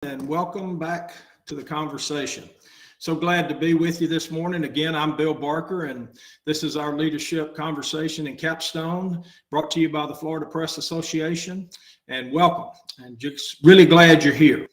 And welcome back to the conversation. So glad to be with you this morning. Again, I'm Bill Barker, and this is our leadership conversation in Capstone, brought to you by the Florida Press Association. And welcome, and just really glad you're here.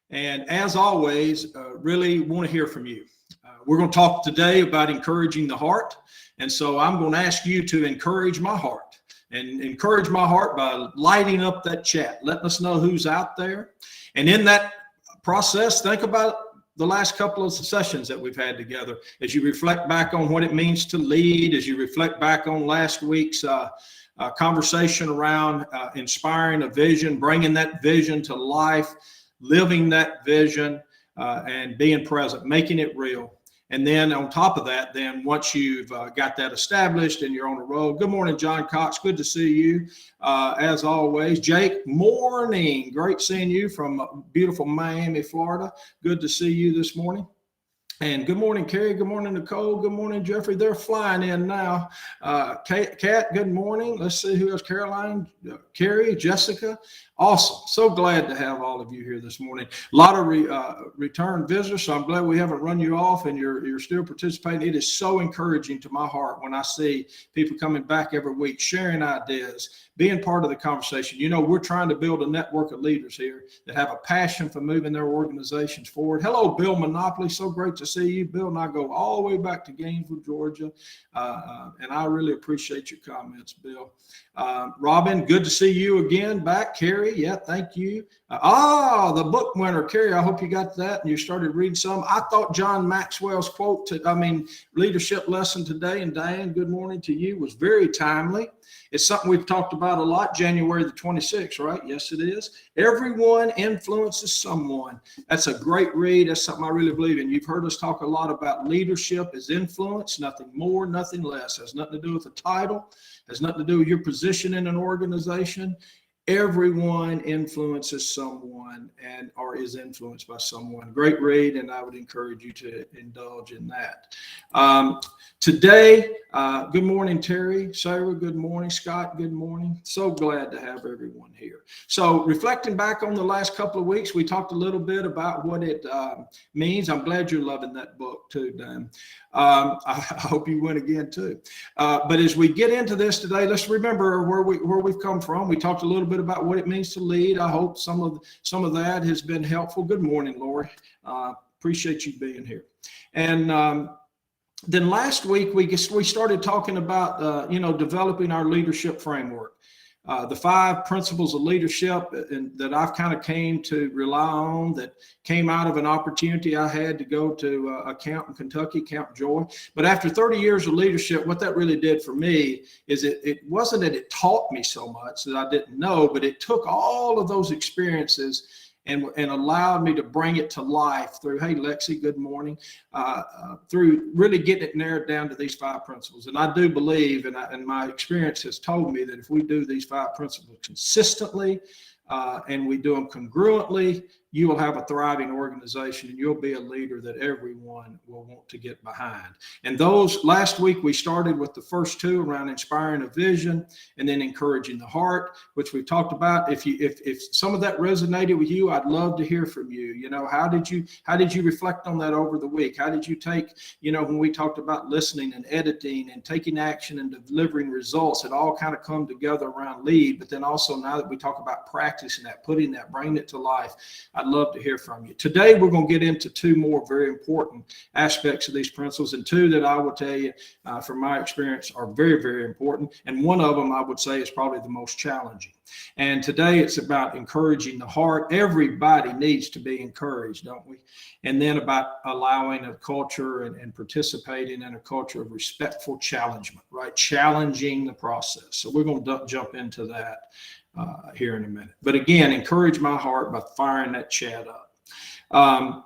And as always, really want to hear from you. We're going to talk today about encouraging the heart. And so I'm going to ask you to encourage my heart, and encourage my heart by lighting up that chat, letting us know who's out there. And in that process, think about the last couple of sessions that we've had together as you reflect back on what it means to lead, as you reflect back on last week's conversation around inspiring a vision, bringing that vision to life, living that vision, and being present, making it real. And then on top of that, then once you've got that established and you're on the road, good morning, John Cox. Good to see you. As always, Jake, morning. Great seeing you from beautiful Miami, Florida. Good to see you this morning. And good morning, Carrie. Good morning, Nicole. Good morning, Jeffrey. They're flying in now. Kat, good morning. Let's see who else. Caroline, Carrie, Jessica. Awesome. So glad to have all of you here this morning. A lot of return visitors, so I'm glad we haven't run you off and you're still participating. It is so encouraging to my heart when I see people coming back every week, sharing ideas, being part of the conversation. You know, we're trying to build a network of leaders here that have a passion for moving their organizations forward. Hello, Bill Monopoly. So great to see you. Bill and I go all the way back to Gainesville, Georgia, and I really appreciate your comments, Bill. Robin, good to see you again back. Carrie, yeah, thank you. The book winner, Carrie, I hope you got that and you started reading some. I thought John Maxwell's quote, leadership lesson today, and Diane, good morning to you, was very timely. It's something we've talked about a lot, January the 26th, right? Yes, it is. Everyone influences someone. That's a great read. That's something I really believe in. You've heard us talk a lot about leadership as influence, nothing more, nothing less. Has nothing to do with a title, has nothing to do with your position in an organization. Everyone influences someone and or is influenced by someone. Great read, and I would encourage you to indulge in that. Today, good morning, Terry. Sarah, good morning. Scott, good morning. So glad to have everyone here. So reflecting back on the last couple of weeks, we talked a little bit about what it means. I'm glad you're loving that book too, Dan. I hope you win again too. But as we get into this today, let's remember where we've come from. We talked a little bit about what it means to lead. I hope some of that has been helpful. Good morning, Lori. Appreciate you being here. And then last week we started talking about developing our leadership framework. The 5 principles of leadership that I've kind of came to rely on, that came out of an opportunity I had to go to a camp in Kentucky, Camp Joy. But after 30 years of leadership, what that really did for me is it wasn't that it taught me so much that I didn't know, but it took all of those experiences and allowed me to bring it to life through, hey, Lexi, good morning, through really getting it narrowed down to these 5 principles. And I do believe, and my experience has told me that if we do these 5 principles consistently and we do them congruently, you will have a thriving organization and you'll be a leader that everyone will want to get behind. And those last week, we started with the first 2 around inspiring a vision and then encouraging the heart, which we've talked about. If some of that resonated with you, I'd love to hear from you. You know, how did you reflect on that over the week? How did you take, when we talked about listening and editing and taking action and delivering results, it all kind of come together around lead. But then also now that we talk about practicing that, putting that, bringing it to life, I'd love to hear from you. Today, we're going to get into 2 more very important aspects of these principles, and 2 that I will tell you from my experience are very, very important. And one of them I would say is probably the most challenging. And today it's about encouraging the heart. Everybody needs to be encouraged, don't we? And then about allowing a culture and participating in a culture of respectful challengement, right? Challenging the process. So we're going to jump into that here in a minute. But again, encourage my heart by firing that chat up.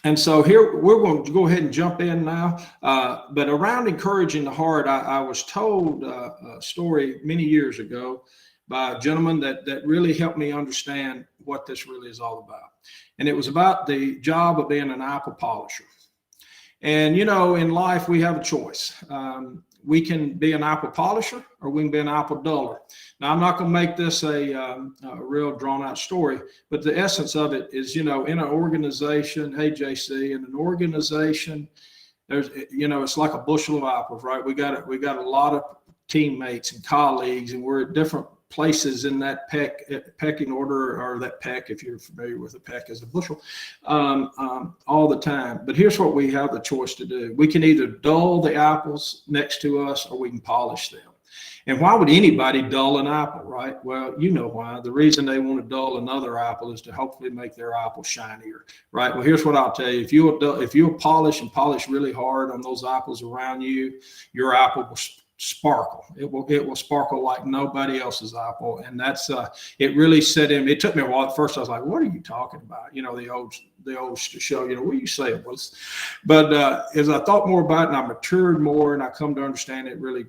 And so here we're going to go ahead and jump in now. But around encouraging the heart, I was told a story many years ago by a gentleman that really helped me understand what this really is all about. And it was about the job of being an apple polisher. And, in life, we have a choice. we can be an apple polisher or we can be an apple duller. Now, I'm not going to make this a real drawn out story, but the essence of it is, in an organization, hey, JC, in an organization, there's, it's like a bushel of apples, right? We got a lot of teammates and colleagues, and we're at different places in that pecking order, or that peck, if you're familiar with a peck as a bushel, all the time. But here's what we have the choice to do. We can either dull the apples next to us or we can polish them. And why would anybody dull an apple, right? Well, you know why. The reason they want to dull another apple is to hopefully make their apple shinier, right? Well, here's what I'll tell you. If you'll polish really hard on those apples around you, your apple will sparkle. It will sparkle like nobody else's apple. And that's it really set in. It took me a while. At first I was like, what are you talking about? The old show, what are you saying? But as I thought more about it and I matured more and I come to understand it really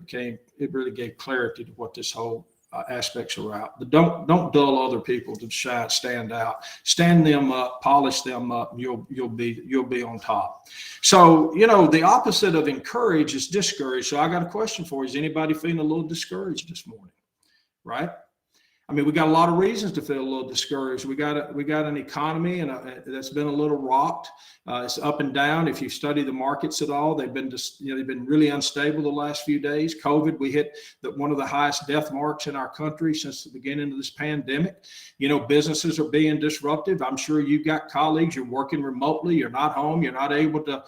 gave clarity to what this whole aspects are out. But don't dull other people to stand out. Stand them up, polish them up, and you'll be on top. So the opposite of encourage is discourage. So I got a question for you. Is anybody feeling a little discouraged this morning? Right? I mean, we got a lot of reasons to feel a little discouraged. We got an economy that's been a little rocked. It's up and down. If you study the markets at all, they've been really unstable the last few days. COVID, we hit one of the highest death marks in our country since the beginning of this pandemic. Businesses are being disruptive. I'm sure you've got colleagues. You're working remotely. You're not home. You're not able to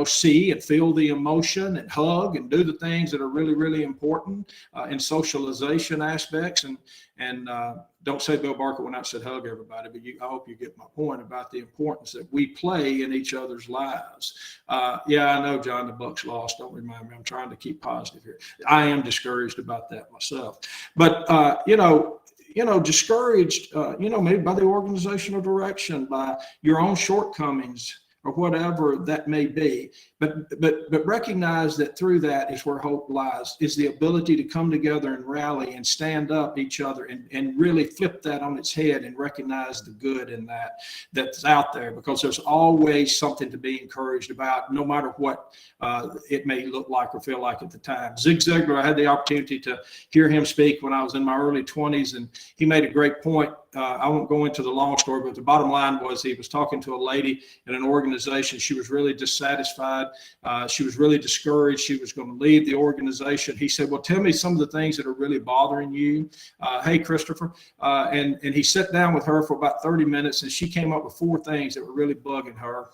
see and feel the emotion and hug and do the things that are really, really important in socialization aspects. And don't say Bill Barker when I said hug everybody, but I hope you get my point about the importance that we play in each other's lives. Yeah, I know, John, the Bucks lost. Don't remind me. I'm trying to keep positive here. I am discouraged about that myself. But, discouraged, maybe by the organizational direction, by your own shortcomings, or whatever that may be, but recognize that through that is where hope lies, is the ability to come together and rally and stand up each other and really flip that on its head and recognize the good in that's out there, because there's always something to be encouraged about, no matter what it may look like or feel like at the time. Zig Ziglar, I had the opportunity to hear him speak when I was in my early 20s, and he made a great point. I won't go into the long story, but the bottom line was he was talking to a lady in an organization. She was really dissatisfied. She was really discouraged. She was going to leave the organization. He said, well, tell me some of the things that are really bothering you. Hey, Christopher. And he sat down with her for about 30 minutes, and she came up with 4 things that were really bugging her.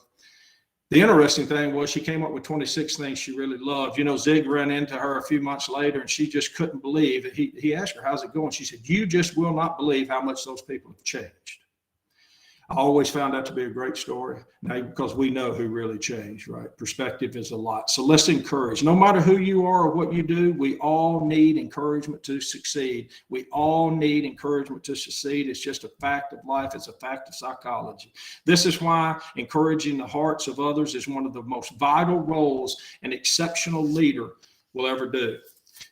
The interesting thing was she came up with 26 things she really loved. Zig ran into her a few months later, and she just couldn't believe it. He asked her, how's it going? She said, you just will not believe how much those people have changed. I always found that to be a great story, now, because we know who really changed, right? Perspective is a lot. So let's encourage. No matter who you are or what you do, we all need encouragement to succeed. We all need encouragement to succeed. It's just a fact of life. It's a fact of psychology. This is why encouraging the hearts of others is one of the most vital roles an exceptional leader will ever do.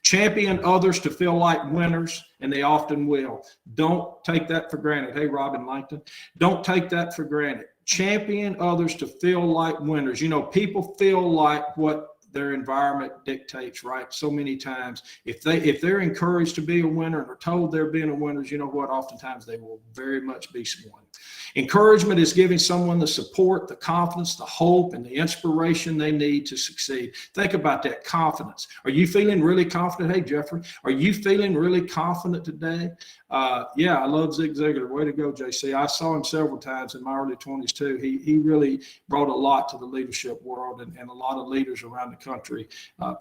Champion others to feel like winners, and they often will. Don't take that for granted. Hey, Robin Langton, don't take that for granted. Champion others to feel like winners. People feel like what their environment dictates, right? So many times, if they're encouraged to be a winner and are told they're being a winner, you know what? Oftentimes they will very much be one. Encouragement is giving someone the support, the confidence, the hope, and the inspiration they need to succeed. Think about that confidence. Are you feeling really confident? Hey, Jeffrey, are you feeling really confident today? Yeah, I love Zig Ziglar. Way to go, JC. I saw him several times in my early 20s too. He really brought a lot to the leadership world, and a lot of leaders around the country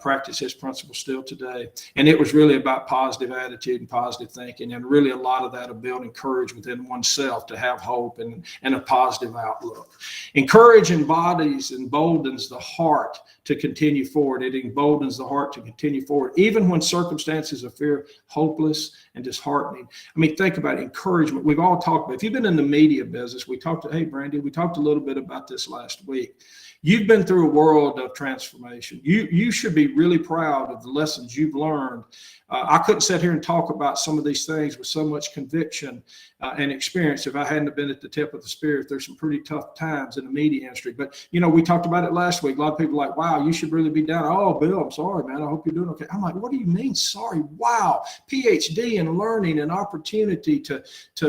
practice his principles still today. And it was really about positive attitude and positive thinking, and really a lot of that of building courage within oneself to have hope and a positive outlook. Encourage embodies and emboldens the heart to continue forward. It emboldens the heart to continue forward, even when circumstances appear hopeless and disheartening. I mean, think about it, encouragement. We've all talked about, if you've been in the media business, hey, Brandy, we talked a little bit about this last week. You've been through a world of transformation. You should be really proud of the lessons you've learned. I couldn't sit here and talk about some of these things with so much conviction and experience if I hadn't been at the tip of the spear. There's some pretty tough times in the media industry. But, we talked about it last week. A lot of people are like, wow, you should really be down. Oh, Bill, I'm sorry, man. I hope you're doing okay. I'm like, what do you mean sorry? Wow. PhD in learning and opportunity to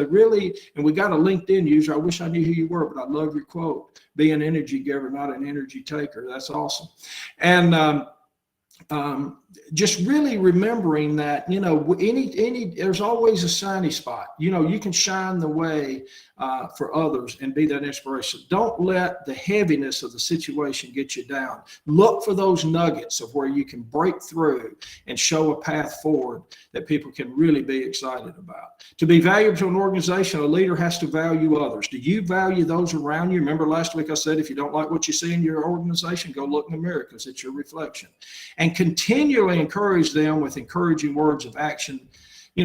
really, and we got a LinkedIn user. I wish I knew who you were, but I love your quote. Be an energy giver, not an energy taker. That's awesome. And just really remembering that, there's always a shiny spot. You can shine the way for others and be that inspiration. Don't let the heaviness of the situation get you down. Look for those nuggets of where you can break through and show a path forward that people can really be excited about. To be valuable to an organization, a leader has to value others. Do you value those around you? Remember last week I said, if you don't like what you see in your organization, go look in the mirror because it's your reflection. And continually encourage them with encouraging words of action.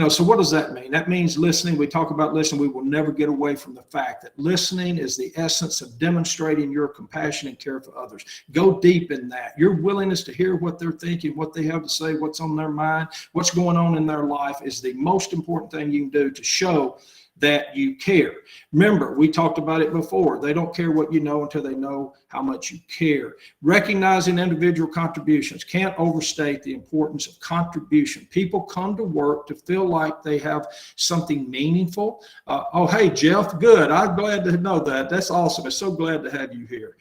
So what does that mean? That means listening. We talk about listening. We will never get away from the fact that listening is the essence of demonstrating your compassion and care for others. Go deep in that. Your willingness to hear what they're thinking, what they have to say, what's on their mind, what's going on in their life is the most important thing you can do to show that you care. Remember, we talked about it before. They don't care what you know until they know how much you care. Recognizing individual contributions. Can't overstate the importance of contribution. People come to work to feel like they have something meaningful. Oh, hey, Jeff, good. I'm glad to know that. That's awesome. I'm so glad to have you here.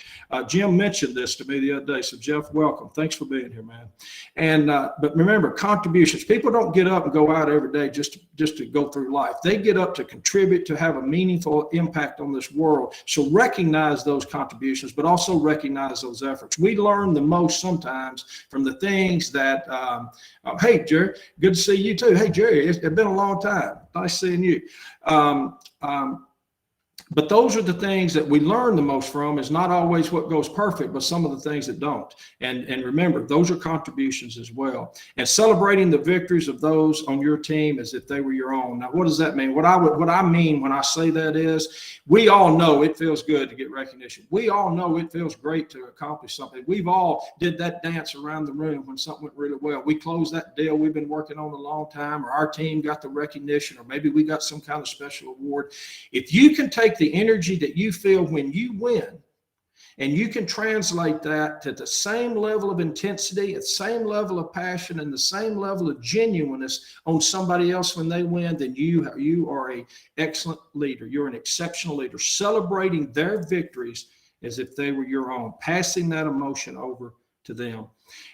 Jim mentioned this to me the other day. So, Jeff, welcome. Thanks for being here, man. And but remember, contributions. People don't get up and go out every day just to go through life. They get up to contribute, to have a meaningful impact on this world. So recognize those contributions, but also recognize those efforts. We learn the most sometimes from the things that, hey, Jerry, good to see you too. Hey, Jerry, it's been a long time. Nice seeing you. But those are the things that we learn the most from. Is not always what goes perfect, but some of the things that don't. And remember, those are contributions as well. And celebrating the victories of those on your team as if they were your own. Now, what does that mean? What I mean when I say that is, we all know it feels good to get recognition. We all know it feels great to accomplish something. We've all did that dance around the room when something went really well. We closed that deal we've been working on a long time, or our team got the recognition, or maybe we got some kind of special award. If you can take the energy that you feel when you win, and you can translate that to the same level of intensity, the same level of passion, and the same level of genuineness on somebody else when they win, then you are an excellent leader. You're an exceptional leader, celebrating their victories as if they were your own, passing that emotion over to them.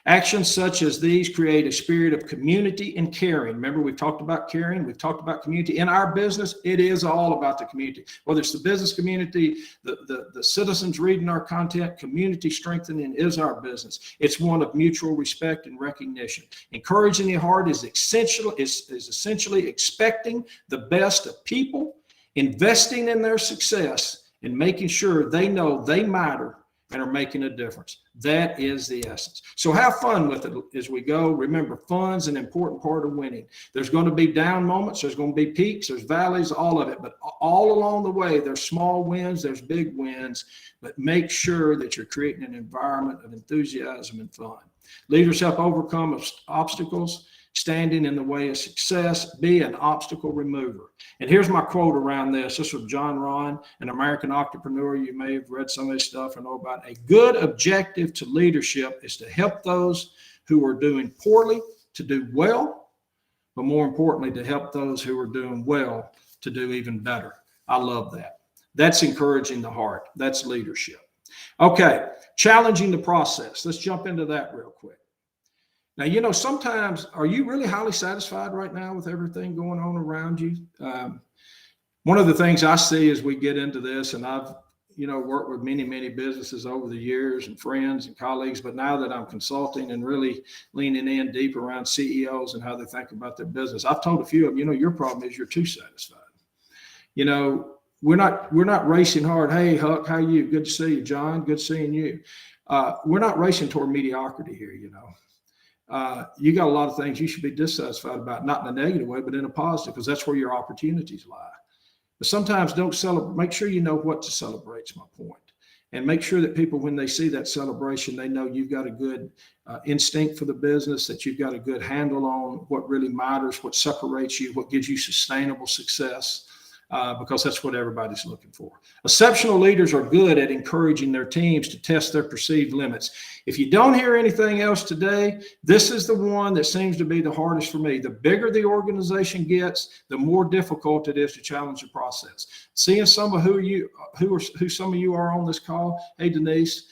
Actions such as these create a spirit of community and caring. Remember, we've talked about caring. We've talked about community. In our business, it is all about the community. Whether it's the business community, the citizens reading our content, community strengthening is our business. It's one of mutual respect and recognition. Encouraging the heart is essentially expecting the best of people, investing in their success, and making sure they know they matter and are making a difference. That is the essence. So have fun with it as we go. Remember, fun's an important part of winning. There's going to be down moments. There's going to be peaks. There's valleys, all of it. But all along the way, there's small wins. There's big wins. But make sure that you're creating an environment of enthusiasm and fun. Leaders help overcome obstacles standing in the way of success. Be an obstacle remover. And here's my quote around this. This is from John Ron, an American entrepreneur. You may have read some of his stuff and know about it. A good objective to leadership is to help those who are doing poorly to do well, but more importantly, to help those who are doing well to do even better. I love that. That's encouraging the heart. That's leadership. Okay, challenging the process. Let's jump into that real quick. Now, sometimes, are you really highly satisfied right now with everything going on around you? One of the things I see as we get into this, and I've, worked with many, many businesses over the years and friends and colleagues, but now that I'm consulting and really leaning in deep around CEOs and how they think about their business, I've told a few of them, your problem is you're too satisfied. We're not racing hard. Hey, Huck, how you? Good to see you. John, good seeing you. We're not racing toward mediocrity here, you got a lot of things you should be dissatisfied about, not in a negative way, but in a positive, because that's where your opportunities lie. But sometimes don't celebrate. Make sure you know what to celebrate, is my point. And make sure that people, when they see that celebration, they know you've got a good instinct for the business, that you've got a good handle on what really matters, what separates you, what gives you sustainable success, because that's what everybody's looking for. Exceptional leaders are good at encouraging their teams to test their perceived limits. If you don't hear anything else today, this is the one that seems to be the hardest for me. The bigger the organization gets, the more difficult it is to challenge the process. Seeing some of who some of you are on this call. Hey, Denise,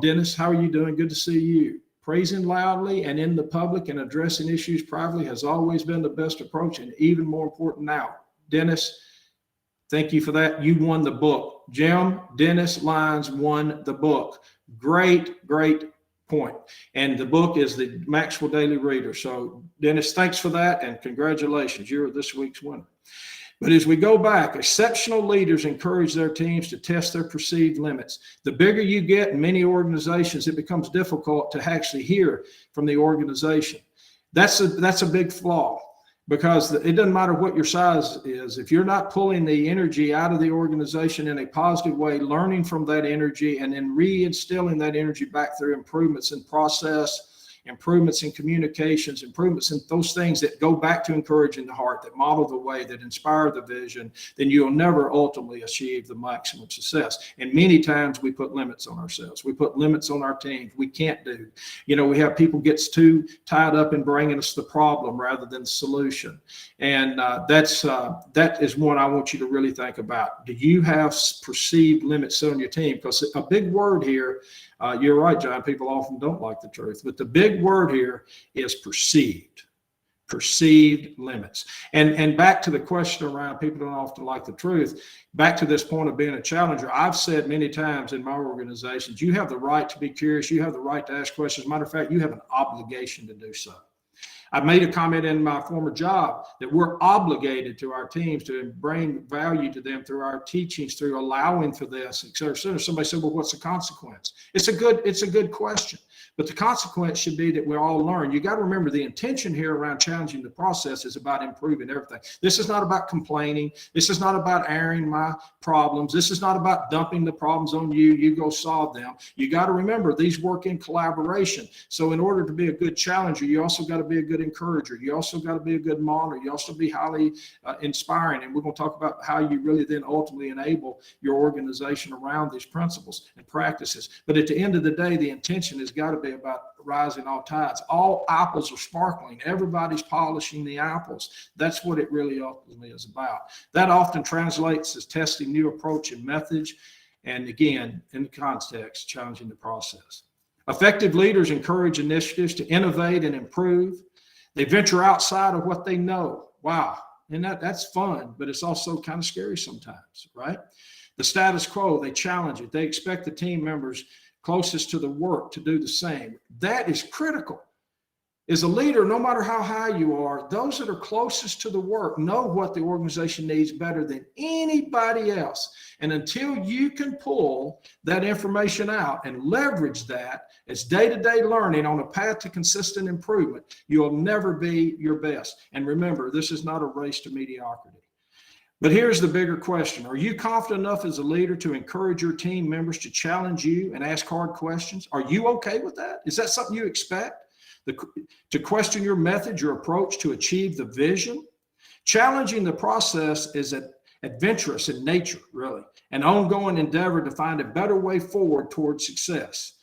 Dennis, how are you doing? Good to see you. Praising loudly and in the public and addressing issues privately has always been the best approach, and even more important now. Dennis, thank you for that. You won the book. Jim, Dennis Lyons won the book. Great point. And the book is the Maxwell Daily Reader. So Dennis, thanks for that, and congratulations. You're this week's winner. But as we go back, exceptional leaders encourage their teams to test their perceived limits. The bigger you get in many organizations, it becomes difficult to actually hear from the organization. That's a big flaw, because it doesn't matter what your size is. If you're not pulling the energy out of the organization in a positive way, learning from that energy, and then reinstilling that energy back through improvements in process, improvements in communications, improvements in those things that go back to encouraging the heart, that model the way, that inspire the vision, then you'll never ultimately achieve the maximum success. And many times we put limits on ourselves. We put limits on our teams. We can't do. We have people gets too tied up in bringing us the problem rather than the solution. And that is one I want you to really think about. Do you have perceived limits on your team? Because a big word here, you're right, John, people often don't like the truth, but the big word here is perceived limits. And back to the question around people don't often like the truth, back to this point of being a challenger, I've said many times in my organizations, you have the right to be curious, you have the right to ask questions. As a matter of fact, you have an obligation to do so. I made a comment in my former job that we're obligated to our teams to bring value to them through our teachings, through allowing for this, et cetera, et cetera. Somebody said, well, what's the consequence? It's a good question. But the consequence should be that we all learn. You got to remember, the intention here around challenging the process is about improving everything. This is not about complaining. This is not about airing my problems. This is not about dumping the problems on you. You go solve them. You got to remember, these work in collaboration. So in order to be a good challenger, you also got to be a good encourager. You also got to be a good modeler. You also be highly inspiring. And we're going to talk about how you really then ultimately enable your organization around these principles and practices. But at the end of the day, the intention has got to be about rising all tides. All apples are sparkling. Everybody's polishing the apples. That's what it really ultimately is about. That often translates as testing new approach and methods. And again, in the context, challenging the process. Effective leaders encourage initiatives to innovate and improve. They venture outside of what they know. Wow. And that's fun, but it's also kind of scary sometimes, right? The status quo, they challenge it. They expect the team members closest to the work to do the same. That is critical. As a leader, no matter how high you are, those that are closest to the work know what the organization needs better than anybody else. And until you can pull that information out and leverage that as day-to-day learning on a path to consistent improvement, you'll never be your best. And remember, this is not a race to mediocrity. But here's the bigger question. Are you confident enough as a leader to encourage your team members to challenge you and ask hard questions? Are you okay with that? Is that something you expect? To question your method, your approach to achieve the vision? Challenging the process is adventurous in nature, really, an ongoing endeavor to find a better way forward towards success.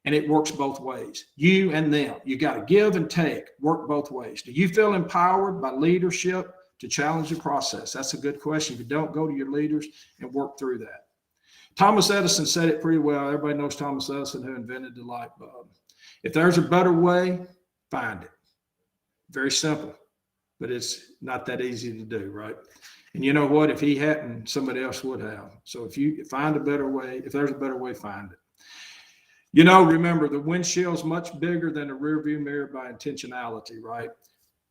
And it works both ways. You and them. You got to give and take, work both ways. Do you feel empowered by leadership to challenge the process? That's a good question. If you don't, go to your leaders and work through that. Thomas Edison said it pretty well. Everybody knows Thomas Edison, who invented the light bulb. If there's a better way, find it. Very simple, but it's not that easy to do, right? And you know what? If he hadn't, somebody else would have. So if you find a better way, if there's a better way, find it. Remember, the windshield's much bigger than the rearview mirror by intentionality, right?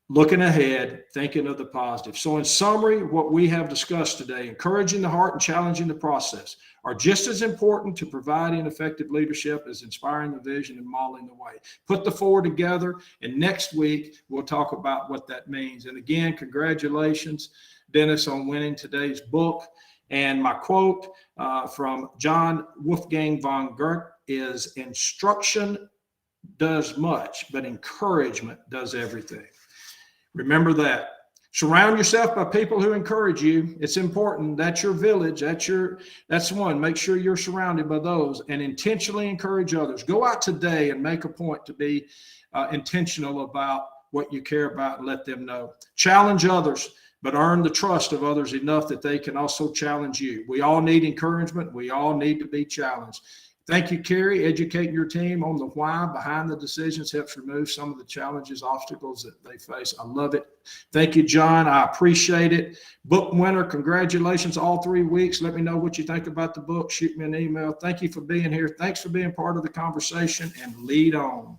looking ahead, thinking of the positive. So in summary, what we have discussed today, encouraging the heart and challenging the process, are just as important to providing effective leadership as inspiring the vision and modeling the way. Put the four together, and next week we'll talk about what that means. And again, congratulations, Dennis, on winning today's book. And my quote from John Wolfgang von Goethe is, instruction does much, but encouragement does everything. Remember that. Surround yourself by people who encourage you. It's important. That's your village. That's one. Make sure you're surrounded by those, and intentionally encourage others. Go out today and make a point to be intentional about what you care about and let them know. Challenge others, but earn the trust of others enough that they can also challenge you. We all need encouragement. We all need to be challenged. Thank you, Carrie. Educating your team on the why behind the decisions helps remove some of the challenges, obstacles that they face. I love it. Thank you, John. I appreciate it. Book winner, congratulations all 3 weeks. Let me know what you think about the book. Shoot me an email. Thank you for being here. Thanks for being part of the conversation, and lead on.